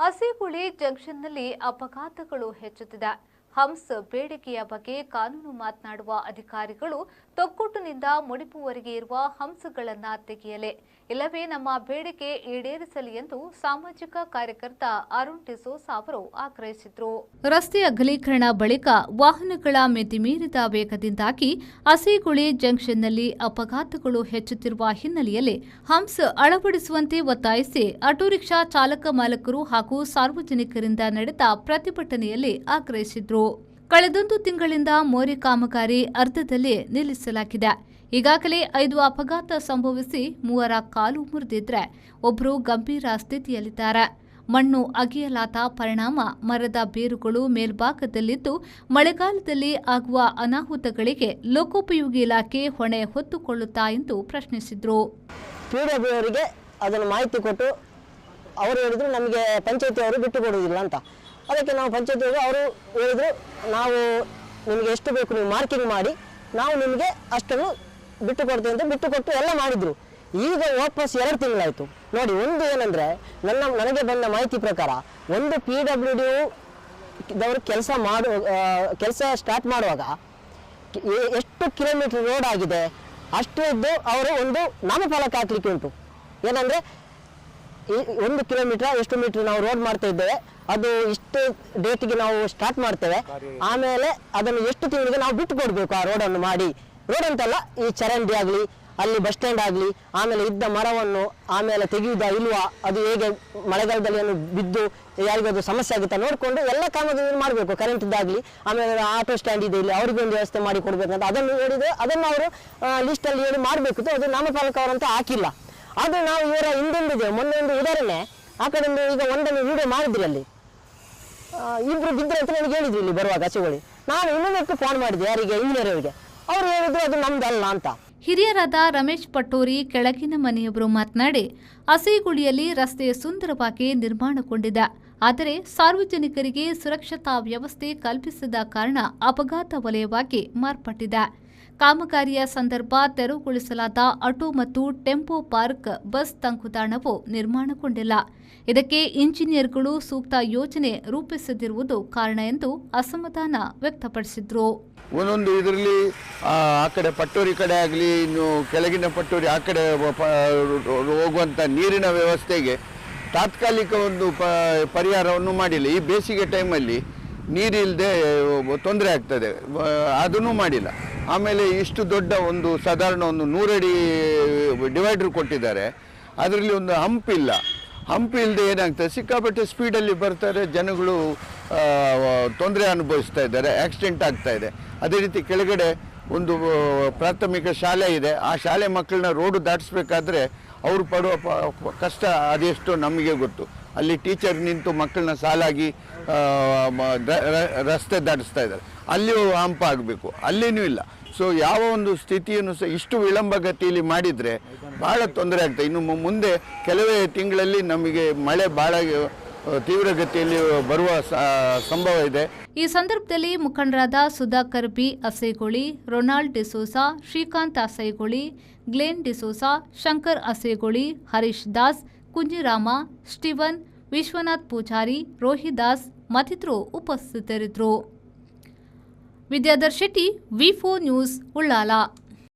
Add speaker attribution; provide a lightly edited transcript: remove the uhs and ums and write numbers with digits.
Speaker 1: ಹಸಿಗುಳಿ ಜಂಕ್ಷನ್ನಲ್ಲಿ ಅಪಘಾತಗಳು ಹೆಚ್ಚುತ್ತಿದೆ. ಹಂಸ್ ಬೇಡಿಕೆಯ ಬಗ್ಗೆ ಕಾನೂನು ಮಾತನಾಡುವ ಅಧಿಕಾರಿಗಳು ತೊಕ್ಕೊಟ್ಟಿನಿಂದ ಮುಡಿಪುವರೆಗೆ ಇರುವ ಹಂಸ್ಗಳನ್ನು ತೆಗೆಯಲಿ, ಇಲ್ಲವೇ ನಮ್ಮ ಬೇಡಿಕೆ ಈಡೇರಿಸಲಿ ಎಂದು ಸಾಮಾಜಿಕ ಕಾರ್ಯಕರ್ತ ಅರುಣ್ ಡಿಸೋಸ ಅವರು ಆಗ್ರಹಿಸಿದರು. ರಸ್ತೆ ಅಗಲೀಕರಣ ಬಳಿಕ ವಾಹನಗಳ ಮಿತಿಮೀರಿದ ವೇಗದಿಂದಾಗಿ ಹಸಿಗುಳಿ ಜಂಕ್ಷನ್ನಲ್ಲಿ ಅಪಘಾತಗಳು ಹೆಚ್ಚುತ್ತಿರುವ ಹಿನ್ನೆಲೆಯಲ್ಲಿ ಹಂಸ್ ಅಳವಡಿಸುವಂತೆ ಒತ್ತಾಯಿಸಿ ಆಟೋ ರಿಕ್ಷಾ ಚಾಲಕ ಮಾಲಕರು ಹಾಗೂ ಸಾರ್ವಜನಿಕರಿಂದ ನಡೆದ ಪ್ರತಿಭಟನೆಯಲ್ಲಿ ಆಗ್ರಹಿಸಿದರು. ಕಳೆದೊಂದು ತಿಂಗಳಿಂದ ಮೋರಿ ಕಾಮಗಾರಿ ಅರ್ಧದಲ್ಲೇ ನಿಲ್ಲಿಸಲಾಗಿದೆ. ಈಗಾಗಲೇ 5 ಅಪಘಾತ ಸಂಭವಿಸಿ 3 ಕಾಲು ಮುರಿದಿದ್ರೆ ಒಬ್ಬರು ಗಂಭೀರ ಸ್ಥಿತಿಯಲ್ಲಿದ್ದಾರೆ. ಮಣ್ಣು ಅಗೆಯಲಾದ ಪರಿಣಾಮ ಮರದ ಬೇರುಗಳು ಮೇಲ್ಭಾಗದಲ್ಲಿದ್ದು ಮಳೆಗಾಲದಲ್ಲಿ ಆಗುವ ಅನಾಹುತಗಳಿಗೆ ಲೋಕೋಪಯೋಗಿ ಇಲಾಖೆ ಹೊಣೆ ಹೊತ್ತುಕೊಳ್ಳುತ್ತಾ ಎಂದು ಪ್ರಶ್ನಿಸಿದರು.
Speaker 2: ಅವರಿಗೆ ಅದನ್ನು ಮಾಹಿತಿ ಕೊಟ್ಟು ಅವರು ಹೇಳಿದ್ರು ನಮಗೆ ಪಂಚಾಯತಿ ಅವರು ಬಿಟ್ಟು ಕೊಡುವುದಿಲ್ಲ ಅಂತ. ಅದಕ್ಕೆ ನಾವು ಪಂಚಾಯತಿ ಅವರು ಹೇಳಿದ್ರು ನಾವು ನಿಮಗೆ ಎಷ್ಟು ಬೇಕು ನೀವು ಮಾರ್ಕಿಂಗ್ ಮಾಡಿ ನಾವು ನಿಮಗೆ ಅಷ್ಟನ್ನು ಬಿಟ್ಟು ಕೊಡ್ತೇವೆ ಅಂತ ಬಿಟ್ಟು ಕೊಟ್ಟು ಎಲ್ಲ ಮಾಡಿದ್ರು. ಈಗ ವಾಪಸ್ 2 ತಿಂಗಳಾಯಿತು. ನೋಡಿ, ಒಂದು ಏನಂದರೆ ನನಗೆ ಬಂದ ಮಾಹಿತಿ ಪ್ರಕಾರ ಒಂದು PWD ದವರು ಕೆಲಸ ಸ್ಟಾರ್ಟ್ ಮಾಡುವಾಗ ಎಷ್ಟು ಕಿಲೋಮೀಟರ್ ರೋಡ್ ಆಗಿದೆ ಅಷ್ಟು ಇದ್ದು ಅವರು ಒಂದು ನಾಮಫಲಕ ಹಾಕಲಿಕ್ಕೆ ಉಂಟು. ಏನಂದರೆ 1 ಕಿಲೋಮೀಟರ್ ಎಷ್ಟು ಮೀಟರ್ ನಾವು ರೋಡ್ ಮಾಡ್ತಾ ಇದ್ದೇವೆ, ಅದು ಇಷ್ಟು ಡೇಟಿಗೆ ನಾವು ಸ್ಟಾರ್ಟ್ ಮಾಡ್ತೇವೆ, ಆಮೇಲೆ ಅದನ್ನು ಎಷ್ಟು ತಿಂಗಳಿಗೆ ನಾವು ಬಿಟ್ಟು ಕೊಡಬೇಕು ಆ ರೋಡನ್ನು ಮಾಡಿ. ರೋಡ್ ಅಂತಲ್ಲ, ಈ ಚರಂಡಿ ಆಗಲಿ ಅಲ್ಲಿ ಬಸ್ ಸ್ಟ್ಯಾಂಡ್ ಆಗಲಿ ಆಮೇಲೆ ಇದ್ದ ಮರವನ್ನು ಆಮೇಲೆ ತೆಗೆಯುವುದಾ ಇಲ್ವಾ, ಅದು ಹೇಗೆ ಮಳೆಗಾಲದಲ್ಲಿ ಏನು ಬಿದ್ದು ಯಾರಿಗಾದ್ರು ಸಮಸ್ಯೆ ಆಗುತ್ತಾ ನೋಡಿಕೊಂಡು ಎಲ್ಲ ಕಾಮಗಾರಿ ಮಾಡಬೇಕು. ಕರೆಂಟ್ದಾಗಲಿ ಆಮೇಲೆ ಆಟೋ ಸ್ಟ್ಯಾಂಡ್ ಇದೆ ಇಲ್ಲಿ ಅವರಿಗೊಂದು ವ್ಯವಸ್ಥೆ ಮಾಡಿ ಕೊಡಬೇಕಂತ ಅದನ್ನು ಹೇಳಿದರೆ ಅದನ್ನು ಅವರು ಲಿಸ್ಟಲ್ಲಿ ಹೇಳಿ ಮಾಡಬೇಕಿತ್ತು. ಅದು ನಾಮಫಲಕ ಅವರಂತ ಹಾಕಿಲ್ಲ. ಅದು ನಾವು ಇವರ ಹಿಂದೊಂದಿದೆ. ಮೊನ್ನೆ ಒಂದು ಉದಾಹರಣೆ ಆ ಕಡೆ ಈಗ ಒಂದನ್ನು ವಿಡಿಯೋ ಮಾಡಿದ್ರಿ, ಅಲ್ಲಿ ಇಬ್ರು ಬಿದ್ದರೆ ಅಂತ ನನಗೆ ಹೇಳಿದ್ರು ಇಲ್ಲಿ ಬರುವಾಗ ಹಸಿಗುಳಿ. ನಾನು ಇನ್ನೊಂದಕ್ಕೆ ಫೋನ್ ಮಾಡಿದೆ, ಯಾರಿಗೆ ಇಂಜಿನಿಯರ್ ಅವರಿಗೆ. ಅವರು ಹೇಳಿದ್ರು ಅದು ನಮ್ದಲ್ಲ ಅಂತ.
Speaker 1: ಹಿರಿಯರಾದ ರಮೇಶ್ ಪಟ್ಟೋರಿ ಕೆಳಗಿನ ಮನೆಯವರು ಮಾತನಾಡಿ, ಹಸಿಗುಳಿಯಲ್ಲಿ ರಸ್ತೆ ಸುಂದರವಾಗಿ ನಿರ್ಮಾಣಗೊಂಡಿದೆ, ಆದರೆ ಸಾರ್ವಜನಿಕರಿಗೆ ಸುರಕ್ಷತಾ ವ್ಯವಸ್ಥೆ ಕಲ್ಪಿಸದ ಕಾರಣ ಅಪಘಾತ ವಲಯವಾಗಿ ಮಾರ್ಪಟ್ಟಿದೆ. ಕಾಮಗಾರಿಯ ಸಂದರ್ಭ ತೆರವುಗೊಳಿಸಲಾದ ಆಟೋ ಮತ್ತು ಟೆಂಪೋ ಪಾರ್ಕ್ ಬಸ್ ತಂಗುದಾಣವು ನಿರ್ಮಾಣಗೊಂಡಿಲ್ಲ. ಇದಕ್ಕೆ ಇಂಜಿನಿಯರ್ಗಳು ಸೂಕ್ತ ಯೋಜನೆ ರೂಪಿಸದಿರುವುದು ಕಾರಣ ಎಂದು ಅಸಮಾಧಾನ ವ್ಯಕ್ತಪಡಿಸಿದರು.
Speaker 3: ಒಂದೊಂದು ಇದರಲ್ಲಿ ಆ ಕಡೆ ಪಟ್ಟೋರಿ ಕಡೆ ಆಗಲಿ ಇನ್ನು ಕೆಳಗಿನ ಪಟ್ಟೋರಿ ಆ ಕಡೆ ಹೋಗುವಂಥ ನೀರಿನ ವ್ಯವಸ್ಥೆಗೆ ತಾತ್ಕಾಲಿಕ ಒಂದು ಪರಿಹಾರವನ್ನು ಮಾಡಿಲ್ಲ. ಈ ಬೇಸಿಗೆ ಟೈಮಲ್ಲಿ ನೀರಿಲ್ಲದೆ ತೊಂದರೆ ಆಗ್ತದೆ, ಅದನ್ನು ಮಾಡಿಲ್ಲ. ಆಮೇಲೆ ಇಷ್ಟು ದೊಡ್ಡ ಒಂದು ಸಾಧಾರಣ ಒಂದು 100 ಅಡಿ ಡಿವೈಡರ್ ಕೊಟ್ಟಿದ್ದಾರೆ, ಅದರಲ್ಲಿ ಒಂದು ಹಂಪ್ ಇಲ್ಲ. ಹಂಪ್ ಇಲ್ಲದೆ ಏನಾಗ್ತದೆ, ಸಿಕ್ಕಾಪಟ್ಟೆ ಸ್ಪೀಡಲ್ಲಿ ಬರ್ತಾರೆ, ಜನಗಳು ತೊಂದರೆ ಅನುಭವಿಸ್ತಾ ಇದ್ದಾರೆ, ಆಕ್ಸಿಡೆಂಟ್ ಆಗ್ತಾ ಇದೆ. ಅದೇ ರೀತಿ ಕೆಳಗಡೆ ಒಂದು ಪ್ರಾಥಮಿಕ ಶಾಲೆ ಇದೆ, ಆ ಶಾಲೆ ಮಕ್ಕಳನ್ನ ರೋಡು ದಾಟಿಸ್ಬೇಕಾದ್ರೆ ಅವರು ಪಡುವ ಕಷ್ಟ ಅದೆಷ್ಟೋ ನಮಗೆ ಗೊತ್ತು. ಅಲ್ಲಿ ಟೀಚರ್ ನಿಂತು ಮಕ್ಕಳನ್ನ ಸಾಲಾಗಿ ರಸ್ತೆ ದಾಟಿಸ್ತಾ ಇದ್ದಾರೆ. ಅಲ್ಲಿಯೂ ಹಂಪ ಆಗಬೇಕು, ಅಲ್ಲಿನೂ ಇಲ್ಲ. ಸೊ ಯಾವ ಒಂದು ಸ್ಥಿತಿಯನ್ನು ಸಹ ಇಷ್ಟು ವಿಳಂಬಗತಿಯಲ್ಲಿ ಮಾಡಿದರೆ ಭಾಳ ತೊಂದರೆ ಆಗ್ತದೆ. ಇನ್ನು ಮುಂದೆ ಕೆಲವೇ ತಿಂಗಳಲ್ಲಿ ನಮಗೆ ಮಳೆ ಭಾಳ ತೀವ್ರಗತಿಯಲ್ಲಿ ಬರುವ ಸಂಭವ ಇದೆ.
Speaker 1: ಈ ಸಂದರ್ಭದಲ್ಲಿ ಮುಖಂಡರಾದ Sudhakar B Asegoli, Ronald D'Souza, Srikanth Asegoli, Glen D'Souza, Shankar Asegoli, Harish Das, Kunjirama, Steven, Vishwanath Poojari, Rohidas ಮತ್ತಿತರರು ಉಪಸ್ಥಿತರಿದ್ದರು. ವಿದ್ಯಾಧರ್ ಶೆಟ್ಟಿ, ವಿ4 ನ್ಯೂಸ್, ಉಳ್ಳಾಲ.